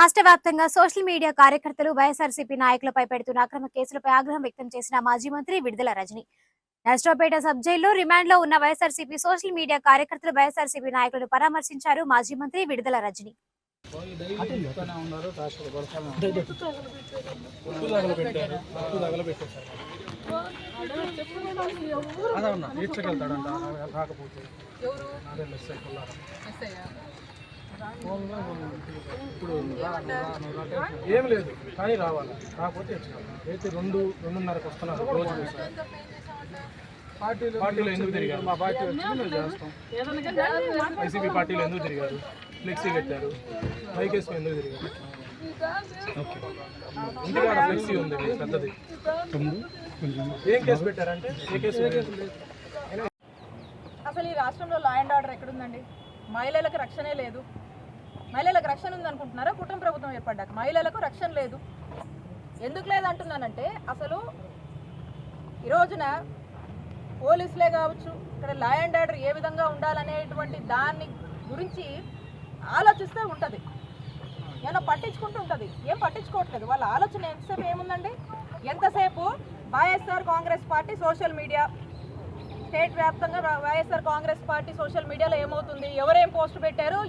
రాష్ట్ర వ్యాప్తంగా social media కార్యకర్తలు వైఎస్ఆర్సీపీ నాయకులపై పెడుతున్న అక్రమ కేసులపై ఆగ్రహం వ్యక్తం చేసిన మాజీ మంత్రి విడుదల రజని. నర్సరావుపేట సబ్ జైల్లో రిమాండ్లో ఉన్న వైఎస్ఆర్సీపీ సోషల్ మీడియా కార్యకర్తలు వైఎస్ఆర్సీపీ నాయకులను పరామర్శించారు మాజీ మంత్రి విడుదల రజని. ఇప్పుడు ఏం లేదు కానీ రావాలి, రాకపోతే అయితే 2-2:30కి వస్తున్నారు. పార్టీలో ఎందుకు తిరిగారు? మా పార్టీ వచ్చి మేము చేస్తాం. వైసీపీ పార్టీలో ఎందుకు తిరిగారు? ఫ్లెక్సీ పెట్టారు. మైకేస్ ఎందుకు తిరిగారు? ఇంటికాడ ఫ్లెక్సీ ఉంది పెద్దది. ఏం కేసు పెట్టారంటే ఏ కేసు? అసలు ఈ రాష్ట్రంలో లా అండ్ ఆర్డర్ ఎక్కడుందండి? మహిళలకు రక్షణే లేదు. మహిళలకు రక్షణ ఉందనుకుంటున్నారా? కుటుంబ ప్రభుత్వం ఏర్పడ్డాక మహిళలకు రక్షణ లేదు. ఎందుకు లేదంటున్నానంటే అసలు ఈ రోజున పోలీసులే కావచ్చు, ఇక్కడ లా అండ్ ఆర్డర్ ఏ విధంగా ఉండాలనేటువంటి దాన్ని గురించి ఆలోచిస్తే ఉంటుంది, ఏమైనా పట్టించుకుంటూ ఉంటుంది. ఏం పట్టించుకోవట్లేదు. వాళ్ళ ఆలోచన ఎంతసేపు ఏముందండి? ఎంతసేపు YSR Congress party social media, state వ్యాప్తంగా వైఎస్ఆర్ కాంగ్రెస్ పార్టీ సోషల్ మీడియాలో ఏమవుతుంది, ఎవరేం పోస్ట్ పెట్టారు,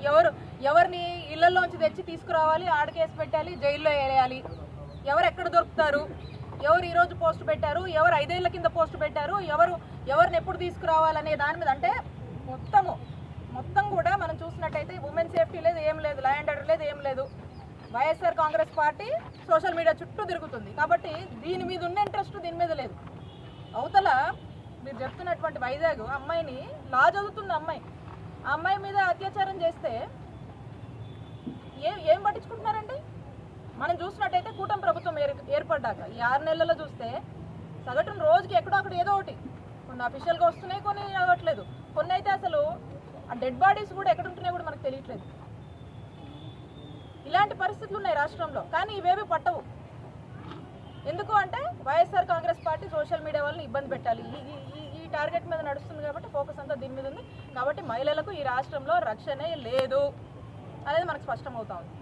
ఎవరిని ఇళ్లలోంచి తెచ్చి తీసుకురావాలి, ఆడకేసి పెట్టాలి, జైల్లో వేయాలి, ఎవరు ఎక్కడ దొరుకుతారు, ఎవరు ఈరోజు పోస్ట్ పెట్టారు, ఎవరు 5 ఏళ్ల కింద పోస్ట్ పెట్టారు, ఎవరిని ఎప్పుడు తీసుకురావాలనే దాని మీద అంటే మొత్తం కూడా మనం చూసినట్టయితే ఉమెన్ సేఫ్టీ లేదు, ఏం లేదు, లా అండ్ ఆర్డర్ లేదు, ఏం లేదు. YSR Congress party social media చుట్టూ తిరుగుతుంది కాబట్టి దీని మీద ఉన్న ఇంట్రెస్ట్ దీని మీద లేదు. అవతల మీరు చెప్తున్నటువంటి వైజాగ్ అమ్మాయిని లా చదువుతుంది అమ్మాయి, ఆ అమ్మాయి మీద అత్యాచారం చేస్తే ఏం పట్టించుకుంటున్నారండి? మనం చూసినట్టయితే కూటమి ప్రభుత్వం ఏర్పడ్డాక ఈ 6 నెలల్లో చూస్తే సగటున రోజుకి ఎక్కడో అక్కడ ఏదో ఒకటి, కొన్ని అఫీషియల్గా వస్తున్నాయి, కొన్ని రావట్లేదు, కొన్ని అయితే అసలు ఆ డెడ్ బాడీస్ కూడా ఎక్కడ ఉంటున్నాయి కూడా మనకు తెలియట్లేదు. ఇలాంటి పరిస్థితులు ఉన్నాయి రాష్ట్రంలో, కానీ ఇవేవి పట్టవు. ఎందుకు అంటే YSR Congress party social media వాళ్ళని ఇబ్బంది పెట్టాలి, ఈ టార్గెట్ మీద నడుస్తుంది కాబట్టి ఫోకస్ అంతా దీని మీద ఉంది. కాబట్టి మహిళలకు ఈ రాష్ట్రంలో రక్షణే లేదు అనేది మనకు స్పష్టమవుతా ఉంది.